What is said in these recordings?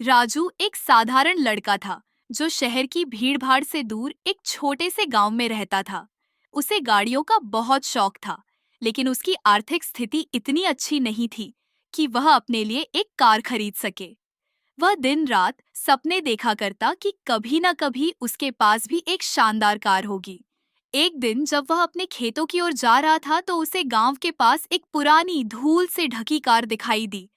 राजू एक साधारण लड़का था जो शहर की भीड़भाड़ से दूर एक छोटे से गांव में रहता था। उसे गाड़ियों का बहुत शौक था, लेकिन उसकी आर्थिक स्थिति इतनी अच्छी नहीं थी कि वह अपने लिए एक कार खरीद सके। वह दिन रात सपने देखा करता कि कभी न कभी उसके पास भी एक शानदार कार होगी। एक दिन जब वह अपने खेतों की ओर जा रहा था तो उसे गांव के पास एक पुरानी धूल से ढकी कार दिखाई दी।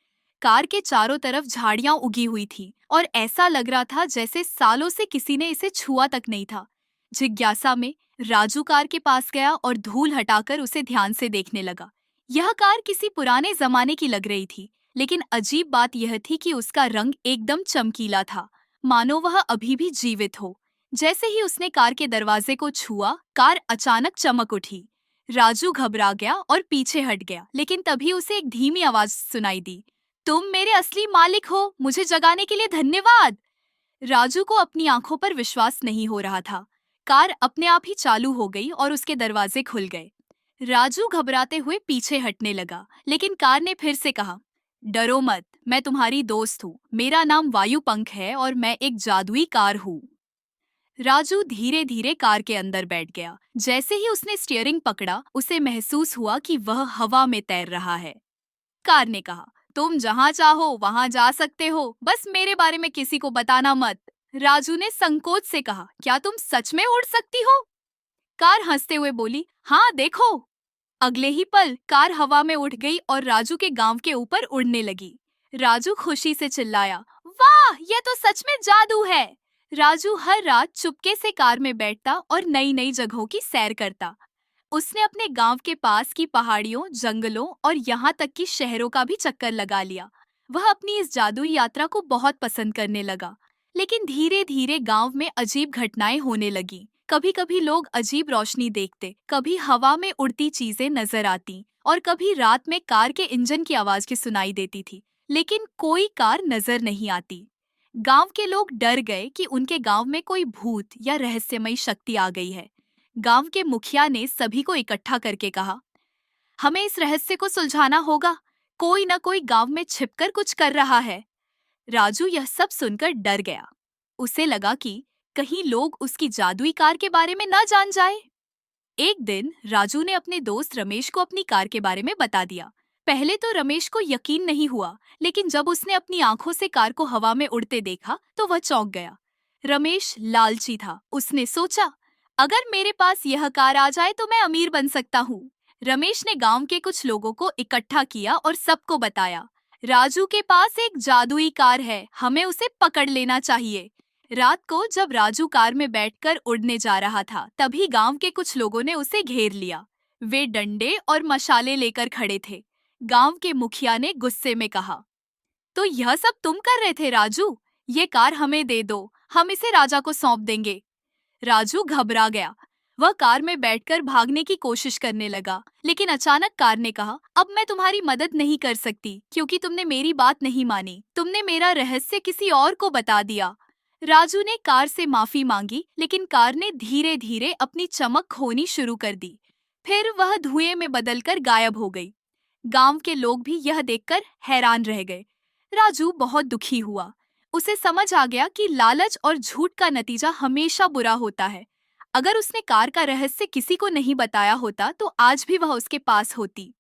कार के चारों तरफ झाड़ियां उगी हुई थी और ऐसा लग रहा था जैसे सालों से किसी ने इसे छुआ तक नहीं था। जिज्ञासा में राजू कार के पास गया और धूल हटाकर उसे ध्यान से देखने लगा। यह कार किसी पुराने जमाने की लग रही थी, लेकिन अजीब बात यह थी कि उसका रंग एकदम चमकीला था, मानो वह अभी भी जीवित हो। जैसे ही उसने कार के दरवाजे को छुआ, कार अचानक चमक उठी। राजू घबरा गया और पीछे हट गया, लेकिन तभी उसे एक धीमी आवाज सुनाई दी। तुम मेरे असली मालिक हो, मुझे जगाने के लिए धन्यवाद। राजू को अपनी आंखों पर विश्वास नहीं हो रहा था। कार अपने आप ही चालू हो गई और उसके दरवाजे खुल गए। राजू घबराते हुए पीछे हटने लगा, लेकिन कार ने फिर से कहा, डरो मत, मैं तुम्हारी दोस्त हूँ। मेरा नाम वायुपंख है और मैं एक जादुई कार हूँ। राजू धीरे धीरे कार के अंदर बैठ गया। जैसे ही उसने स्टीयरिंग पकड़ा, उसे महसूस हुआ कि वह हवा में तैर रहा है। कार ने कहा, तुम जहाँ चाहो वहाँ जा सकते हो, बस मेरे बारे में किसी को बताना मत। राजू ने संकोच से कहा, क्या तुम सच में उड़ सकती हो? कार हंसते हुए बोली, हाँ देखो। अगले ही पल कार हवा में उठ गई और राजू के गांव के ऊपर उड़ने लगी। राजू खुशी से चिल्लाया, वाह, यह तो सच में जादू है। राजू हर रात चुपके से कार में बैठता और नई नई जगहों की सैर करता। उसने अपने गांव के पास की पहाड़ियों, जंगलों और यहाँ तक कि शहरों का भी चक्कर लगा लिया। वह अपनी इस जादुई यात्रा को बहुत पसंद करने लगा। लेकिन धीरे धीरे गांव में अजीब घटनाएं होने लगी। कभी कभी लोग अजीब रोशनी देखते, कभी हवा में उड़ती चीजें नजर आती और कभी रात में कार के इंजन की आवाज की सुनाई देती थी, लेकिन कोई कार नजर नहीं आती। गांव के लोग डर गए कि उनके गांव में कोई भूत या रहस्यमयी शक्ति आ गई है। गांव के मुखिया ने सभी को इकट्ठा करके कहा, हमें इस रहस्य को सुलझाना होगा। कोई न कोई गांव में छिपकर कुछ कर रहा है। राजू यह सब सुनकर डर गया। उसे लगा कि कहीं लोग उसकी जादुई कार के बारे में न जान जाए। एक दिन राजू ने अपने दोस्त रमेश को अपनी कार के बारे में बता दिया। पहले तो रमेश को यकीन नहीं हुआ, लेकिन जब उसने अपनी आंखों से कार को हवा में उड़ते देखा तो वह चौंक गया। रमेश लालची था। उसने सोचा, अगर मेरे पास यह कार आ जाए तो मैं अमीर बन सकता हूँ। रमेश ने गांव के कुछ लोगों को इकट्ठा किया और सबको बताया, राजू के पास एक जादुई कार है, हमें उसे पकड़ लेना चाहिए। रात को जब राजू कार में बैठकर उड़ने जा रहा था, तभी गांव के कुछ लोगों ने उसे घेर लिया। वे डंडे और मशाले लेकर खड़े थे। गांव के मुखिया ने गुस्से में कहा, तो यह सब तुम कर रहे थे राजू? ये कार हमें दे दो, हम इसे राजा को सौंप देंगे। राजू घबरा गया। वह कार में बैठकर भागने की कोशिश करने लगा, लेकिन अचानक कार ने कहा, अब मैं तुम्हारी मदद नहीं कर सकती क्योंकि तुमने मेरी बात नहीं मानी। तुमने मेरा रहस्य किसी और को बता दिया। राजू ने कार से माफी मांगी, लेकिन कार ने धीरे धीरे अपनी चमक खोनी शुरू कर दी। फिर वह धुएं में बदलकर गायब हो गई। गांव के लोग भी यह देखकर हैरान रह गए। राजू बहुत दुखी हुआ। उसे समझ आ गया कि लालच और झूठ का नतीजा हमेशा बुरा होता है। अगर उसने कार का रहस्य किसी को नहीं बताया होता तो आज भी वह उसके पास होती।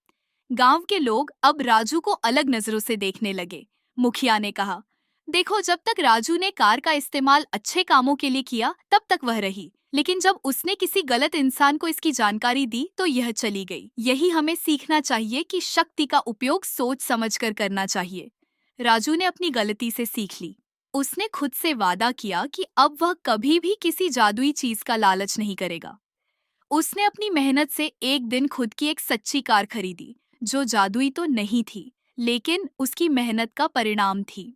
गांव के लोग अब राजू को अलग नजरों से देखने लगे। मुखिया ने कहा, देखो, जब तक राजू ने कार का इस्तेमाल अच्छे कामों के लिए किया तब तक वह रही, लेकिन जब उसने किसी गलत इंसान को इसकी जानकारी दी तो यह चली गई। यही हमें सीखना चाहिए कि शक्ति का उपयोग सोच समझकर करना चाहिए। राजू ने अपनी गलती से सीख ली। उसने खुद से वादा किया कि अब वह कभी भी किसी जादुई चीज का लालच नहीं करेगा। उसने अपनी मेहनत से एक दिन खुद की एक सच्ची कार खरीदी, जो जादुई तो नहीं थी, लेकिन उसकी मेहनत का परिणाम थी।